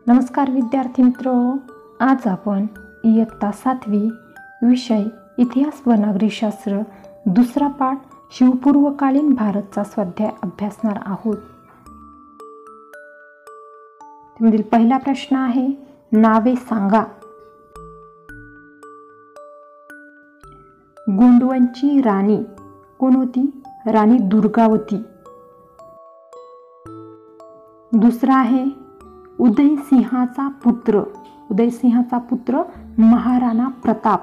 नमस्कार विद्यार्थी मित्र, आज आपण इयत्ता 7वी विषय इतिहास व नागरिकशास्त्र दुसरा पाठ शिवपूर्वकालीन भारतचा स्वाध्याय अभ्यासणार आहोत. त्यामधील पहिला प्रश्न आहे, नावे सांगा. गोंडवांची राणी कोण होती? राणी दुर्गावती. दुसरा आहे, उदयसिंहाचा पुत्र महाराणा प्रताप.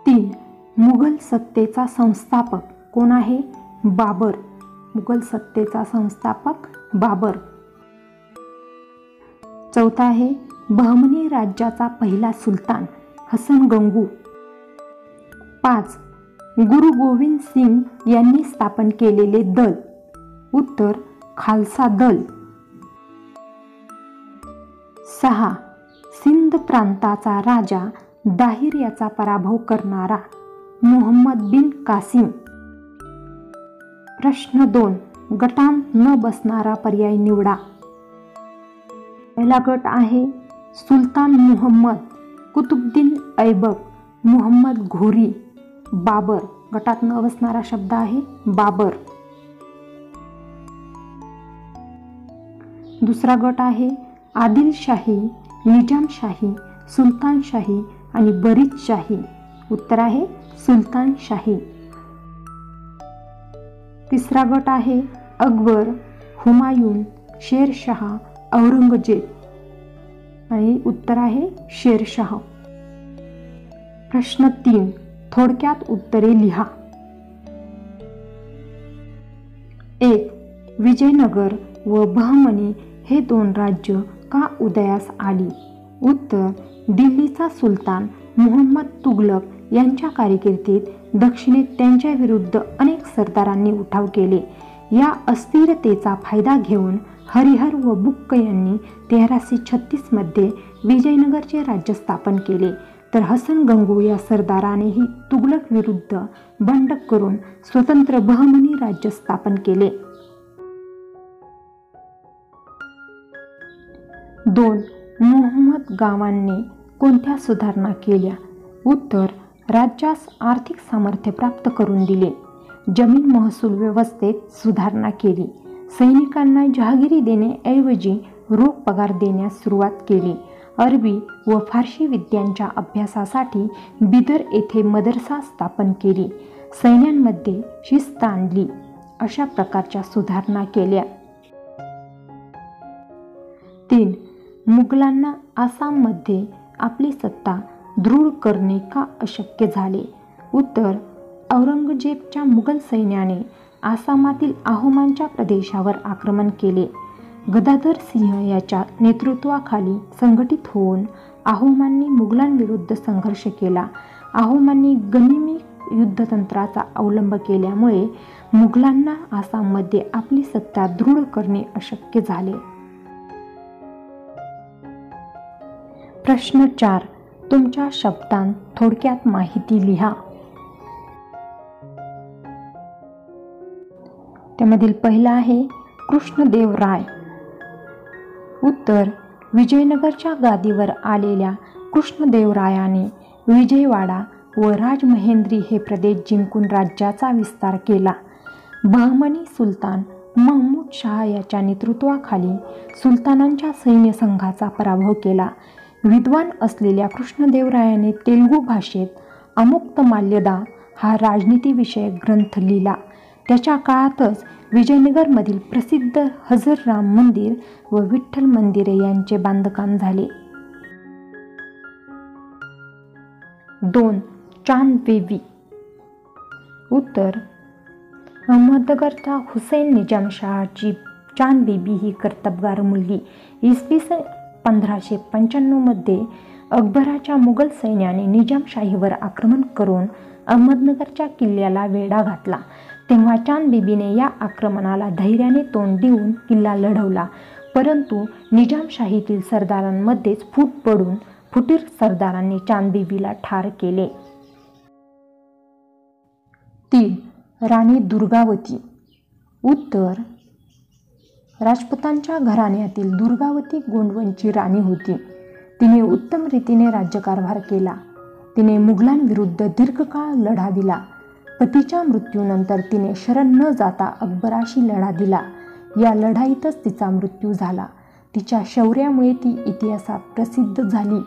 3. मुघल सत्तेचा संस्थापक कोण आहे? बाबर. मुघल सत्तेचा संस्थापक बाबर. 4 आहे, बहमनी राज्याचा पहिला सुलतान हसन गंगू. 5. गुरु गोविंद सिंग यांनी स्थापन केलेले दल. उत्तर, खालसा दल. 6. सिंध प्रांताचा राजा दाहिर याचा पराभव करणारा मोहम्मद बिन कासिम. प्रश्न 2. गटांत न बसणारा पर्याय निवडा. पहिला गट आहे, सुलतान मुहम्मद, कुतुबुद्दीन ऐबक, मुहम्मद घोरी, बाबर. गटात न बसणारा शब्द आहे बाबर. दुसरा गट आहे, आदिलशाही, निजामशाही, सुलतानशाही आणि बरीदशाही. उत्तर आहे सुलतानशाही. तिसरा गट आहे, अकबर, हुमायून, शेरशाह, औरंगजेब आणि उत्तर आहे शेरशाह. प्रश्न 3. थोडक्यात उत्तरे लिहा. 1. विजयनगर व बहमनी हे 2 राज्य का उदयास आली? उत्तर, दिल्लीचा सुलतान मुहम्मद तुघलक यांच्या कारकिर्दीत दक्षिणेत त्यांच्या विरुद्ध अनेक सरदारांनी उठाव केले. या अस्थिरतेचा फायदा घेऊन हरिहर व बुक्क यांनी 1336 मध्ये विजयनगरचे राज्य स्थापन केले, तर हसन गंगू या सरदारानेही तुघलक विरुद्ध बंड करून स्वतंत्र बहमनी राज्य स्थापन केले. 2. मुहम्मद गावांनी कोणत्या सुधारणा केल्या? उत्तर, राज्यास आर्थिक सामर्थ्य प्राप्त करून दिले. जमीन महसूल व्यवस्थेत सुधारणा केली. सैनिकांना जहागिरी देण्याऐवजी रोख पगार देण्यास सुरुवात केली. अरबी व फारसी विद्यांच्या अभ्यासासाठी बिदर येथे मदरसा स्थापन केली. सैन्यांमध्ये शिस्त आणली. अशा प्रकारच्या सुधारणा केल्या. 3. मुघलांना आसाममध्ये आपली सत्ता दृढ करणे का अशक्य झाले? उत्तर, औरंगजेबच्या मुघल सैन्याने आसामातील आहोमांच्या प्रदेशावर आक्रमण केले. गदाधर सिंह याच्या नेतृत्वाखाली संघटित होऊन आहोमांनी मुघलांविरुद्ध संघर्ष केला. आहोमांनी गनिमी युद्धतंत्राचा अवलंब केल्यामुळे मुघलांना आसाममध्ये आपली सत्ता दृढ करणे अशक्य झाले. प्रश्न 4. तुमच्या शब्दांत थोडक्यात माहिती लिहा. त्यामधील पहिला आहे, कृष्णदेवराय. उत्तर, विजयनगरच्या गादीवर आलेल्या कृष्णदेवरायाने विजयवाडा व राजमहेंद्री हे प्रदेश जिंकून राज्याचा विस्तार केला. बहमनी सुलतान महमूद शाह याच्या नेतृत्वाखाली सुलतानांच्या सैन्य संघाचा पराभव केला. विद्वान असलेल्या कृष्णदेवरायाने तेलुगू भाषेत अमुक्तमाल्यदा हा राजनीतिविषयक ग्रंथ लिहिला. त्याच्या काळातच विजयनगरमधील प्रसिद्ध हजर राम मंदिर व विठ्ठल मंदिरे यांचे बांधकाम झाले. 2. चांद बेबी. उत्तर, अहमदनगरचा हुसेन निजामशहाची चांद बेबी ही कर्तबगार मुलगी. इसवी सन 1595 मध्ये अकबराच्या मुघल सैन्याने निजामशाहीवर आक्रमण करून अहमदनगरच्या किल्ल्याला वेढा घातला. तेव्हा चांद बेबीने या आक्रमणाला धैर्याने तोंड देऊन किल्ला लढवला, परंतु निजामशाहीतील सरदारांमध्येच फूट पडून फुटीर सरदारांनी चांद बेबीला ठार केले. 3. राणी दुर्गावती. उत्तर, राजपुतांच्या घराण्यातील दुर्गावती गोंडवनची राणी होती. तिने उत्तम रीतीने राज्यकारभार केला. तिने मुघलांविरुद्ध दीर्घकाळ लढा दिला. पतीच्या मृत्यूनंतर तिने शरण न जाता अकबराशी लढा दिला. या लढाईतच तिचा मृत्यू झाला. तिच्या शौर्यामुळे ती इतिहासात प्रसिद्ध झाली.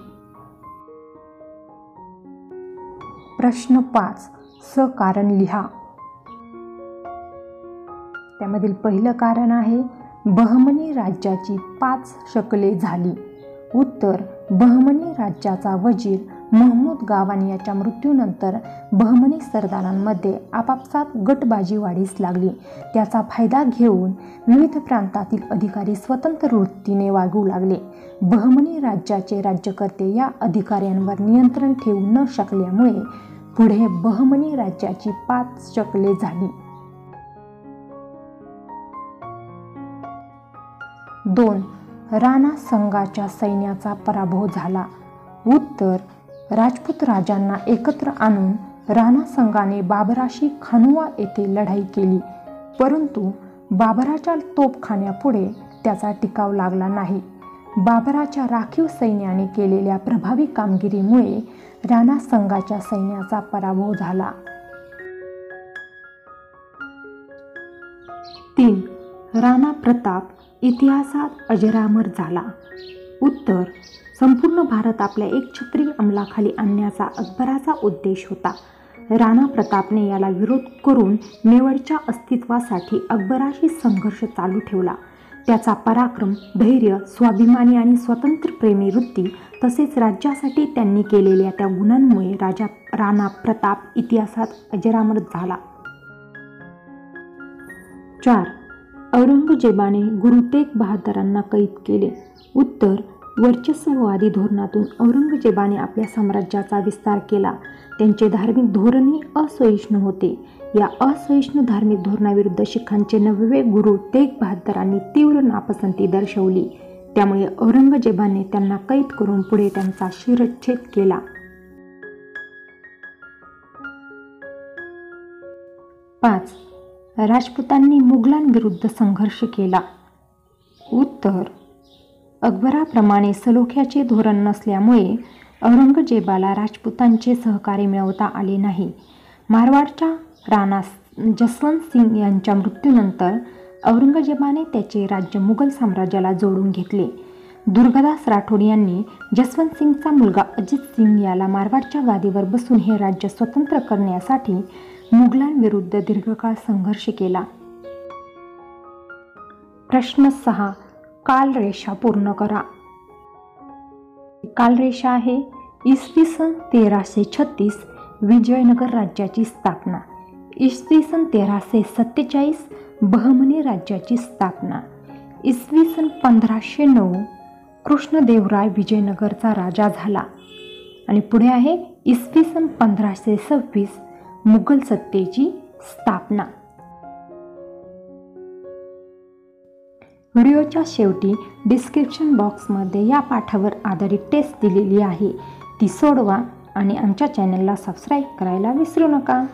प्रश्न 5. कारण लिहा. त्यामधील पहिलं कारण आहे बहमनी राज्याची 5 शकले झाली. उत्तर: बहमनी राज्याचा वजीर महमूद गावान याच्या मृत्यूनंतर बहमनी सरदारांमध्ये आपापसात गटबाजी वाढीस लागली. त्याचा फायदा घेऊन विविध प्रांतातील अधिकारी स्वतंत्र वृत्तीने वागू लागले. बहमनी राज्याचे राज्यकर्ते या अधिकाऱ्यांवर नियंत्रण ठेवू न शकल्यामुळे पुढे बहमनी राज्याची 5 शकले झाली. 2. राणा संगाच्या सैन्याचा पराभव झाला. उत्तर: राजपूत राजांना एकत्र आणून राणा संगाने बाबराशी खानुआ येथे लढाई केली, परंतु बाबराच्या तोफखान्यापुढे त्याचा टिकाव लागला नाही. बाबराच्या राखीव सैन्याने केलेल्या प्रभावी कामगिरीमुळे राणा संगाच्या सैन्याचा पराभव झाला. 3. राणा प्रताप इतिहासात अजरामर झाला. उत्तर: संपूर्ण भारत आपल्या एकछत्री अंमलाखाली आणण्याचा अकबराचा उद्देश होता. राणा प्रतापने याला विरोध करून मेवाडच्या अस्तित्वासाठी अकबराशी संघर्ष चालू ठेवला. त्याचा पराक्रम, धैर्य, स्वाभिमानी आणि स्वतंत्रप्रेमी वृत्ती तसेच राज्यासाठी त्यांनी केलेल्या त्या गुणांमुळे राणा प्रताप इतिहासात अजरामर झाला. 4. औरंगजेबाने गुरु तेग बहादरांना कैद केले. उत्तर: वर्चस्ववादी धोरणातून औरंगजेबाने आपल्या साम्राज्याचा विस्तार केला. त्यांचे धार्मिक धोरणही असहिष्णू होते. या असहिष्णू धार्मिक धोरणाविरुद्ध शिखांचे 9वे गुरु तेग बहादरांनी तीव्र नापसंती दर्शवली. त्यामुळे औरंगजेबाने त्यांना कैद करून पुढे त्यांचा शिरच्छेद केला. 5. राजपुतांनी मुघलांविरुद्ध संघर्ष केला. उत्तर: अकबराप्रमाणे सलोख्याचे धोरण नसल्यामुळे औरंगजेबाला राजपुतांचे सहकार्य मिळवता आले नाही. मारवाडच्या राणा जसवंत सिंग यांच्या मृत्यूनंतर औरंगजेबाने त्याचे राज्य मुघल साम्राज्याला जोडून घेतले. दुर्गादास राठोड यांनी जसवंत सिंगचा मुलगा अजित सिंग याला मारवाडच्या गादीवर बसून हे राज्य स्वतंत्र करण्यासाठी मुघलांविरुद्ध दीर्घकाळ संघर्ष केला. प्रश्न 6. कालरेषा पूर्ण करा. कालरेषा आहे इसवी सन 1336 विजयनगर राज्याची स्थापना. इसवी सन 1347 बहमनी राज्याची स्थापना. इसवी सन 1509 कृष्णदेवराय विजयनगरचा राजा झाला. आणि पुढे आहे इसवी सन 1526 मुघल सत्तेची स्थापना. व्हिडिओच्या शेवटी डिस्क्रिप्शन बॉक्समध्ये या पाठावर आधारित टेस्ट दिलेली आहे. ती सोडवा आणि आमच्या चॅनलला सबस्क्राईब करायला विसरू नका.